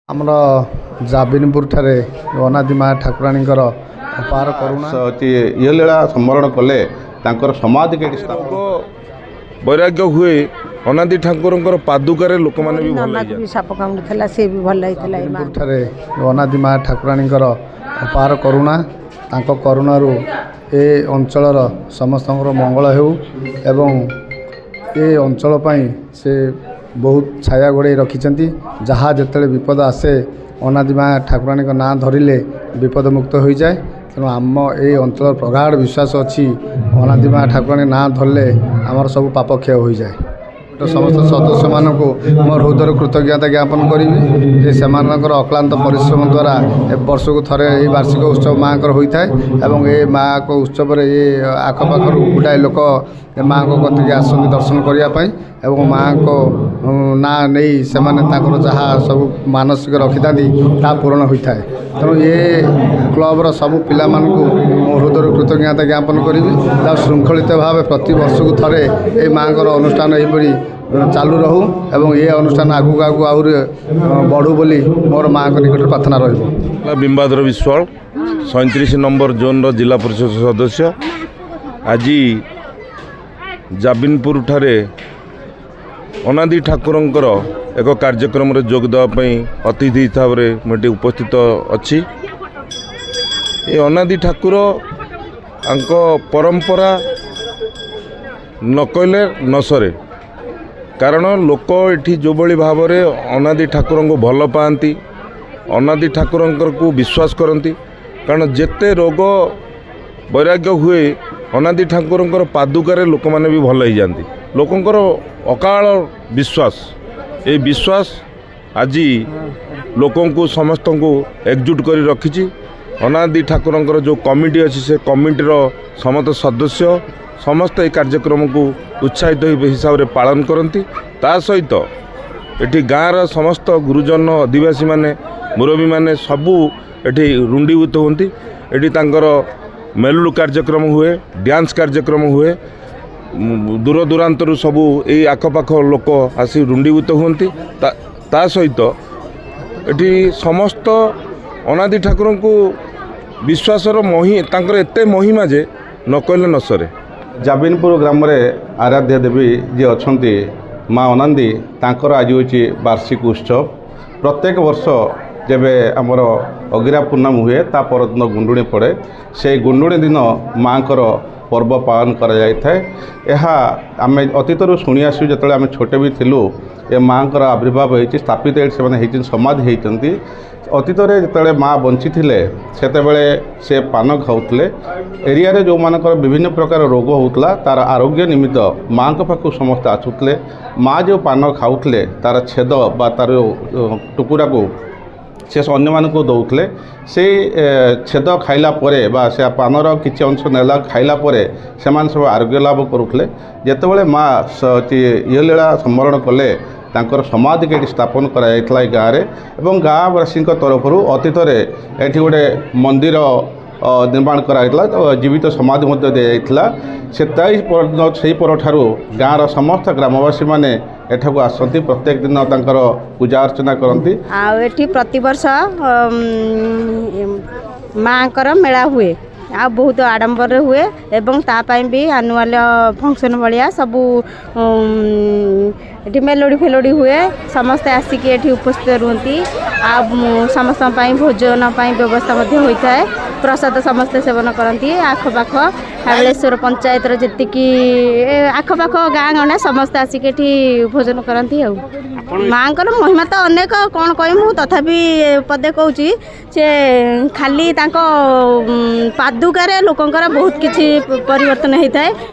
आमर जाबिनपुर ठारे अनादि माँ ठाकुराणीकर अपार करुणा ये लीला स्मरण कले समाधि के वैराग्य हुए अनादि ठाकुर पादुकार लोक मैंने भी भल साप कामुड़ा सी भी भल ठारे अनादि माँ ठाकुराणीकर अपार करुणा तांको करुणारू ए अंचलर समस्त मंगल हेउ एवं ए अंचल पई से बहुत छाया घोड़े रखिंट जहाँ जिते विपद आसे अनादि माँ ठाकुराणी ना धरिले विपद मुक्त हो जाए। तेणु आम ये अंचल प्रगाढ़ विश्वास अच्छी अनादि माँ ठाकुराणी ना धरले आमर सब पाप क्षय हो जाए। तो समस्त सदस्य मानक मो हृदय कृतज्ञता ज्ञापन करी से अक्लांत परिश्रम द्वारा वर्ष को थरे ये वार्षिक उत्सव माँ होता है और ये माँ को उत्सव ये आखपाखर गुटाए लोक माँ को कतिक आसती दर्शन करने माँ को ना नहीं से जहाँ सब मानसिक रखी था पूरण होता है। तेणु ये क्लबर सबू पिला मो हृदय कृतज्ञता ज्ञापन करी श्रृंखलित भाव प्रति वर्ष को थरे ये माँ अनुष्ठान यहीपरी चालू रहू एवं ये अनुष्ठान आगू आगू आहरी बढ़ू बोली मोर माँ निकट प्रार्थना रही। बिंबाधर विश्वाल 37 नंबर जोन रो जिला परिषद सदस्य आज जाबिनपुर ठारे अनादि ठाकुरंकर एक कार्यक्रम रे जोग देवाई अतिथि हिसाब से मुझे उपस्थित अच्छी। ये अनादि ठाकुर आंको परंपरा न कहले न सरे कारण लोक ये जो भाव में अनादि ठाकुर को भल पाती अनादि ठाकुर को विश्वास करती कारण जेते रोग वैराग्य हुए अनादि ठाकुर पादुकार लोक मैंने भी भल हो जाती। लोकंर अकाल विश्वास ये विश्वास आज लोकों को समस्त को एकजुट कर रखी। अनादि ठाकुर जो कमिटी अच्छी से कमिटीर समस्त सदस्य समस्त ये कार्यक्रम को उत्साहित हिसाब से पालन करती। ता सहित ये गाँव समस्त गुरुजन आदिवासी माने मुरबी माने सबू ये रुंडीभूत होती। ये मेलुड़ कार्यक्रम हुए डांस कार्यक्रम हुए दूर दूरांतर सबू ये आखपाख लोक आसी रुंडीभूत होती। ता सहित ये समस्त अनादि ठाकुर को विश्वासर एते महिमा जे न कहले न सरे। जाबिनपुर ग्राम में आराध्य देवी जी अच्छा माँ अनादि तांकर आज होची वार्षिक उत्सव। प्रत्येक वर्ष जेबे आमर अगिरा पूर्णम हुए ता परदिन गुंडुणी पड़े से गुंडुणी दिन माँ पर्व पालन करा जाए। यह आम अतीतर शुणी आसू जो आम छोटे भी थिलु ये माँ आविर्भाव होती स्थापित से समाधि होती। अतीत जो माँ बंची थे से पान खाऊले एरिया रे जो मानकर विभिन्न प्रकार रोग होता तार आरोग्य निमित्त माँ पाखु समस्ते आसुले। माँ जो पान खाऊले तार छेद बा तार टुकुरा को से अन्य मानक दौले से छेद खाइला परे बा से पानर किसी अंश नेला खाइला परे से सब आरोग्य लाभ करुले। जितेबाला माँ ये लीला स्मरण कले तांकर समाधि के स्थापन कराई गाँव में गाँववासी तरफ अतीत ये गोटे मंदिर निर्माण कराइला जीवित समाधि दिया से ठारू गाँव समस्त ग्रामवासी माने एठाकू आसती प्रत्येक दिन तांकर पूजा अर्चना करती। आठी प्रतिवर्ष माँ मेला हुए आ बहुत आडंबर हुए एवं तापाई भी आनुआल फंक्शन भाया सबू ये मेलोडी फेलोडी हुए समस्ते आसिक ये उपस्थित रुहति। समस्त भोजन व्यवस्था होता है प्रसाद समस्ते सेवन करती। आखपाख हाबलेश्वर पंचायत जी आखपाख गाँ गंडा समस्ते आसिक भोजन करती। माँ महिमा तो अनेक कौन कहूँ तथापि पदे कहूँ से खाली पादुकार लोकंर बहुत किसी परिवर्तन होता है।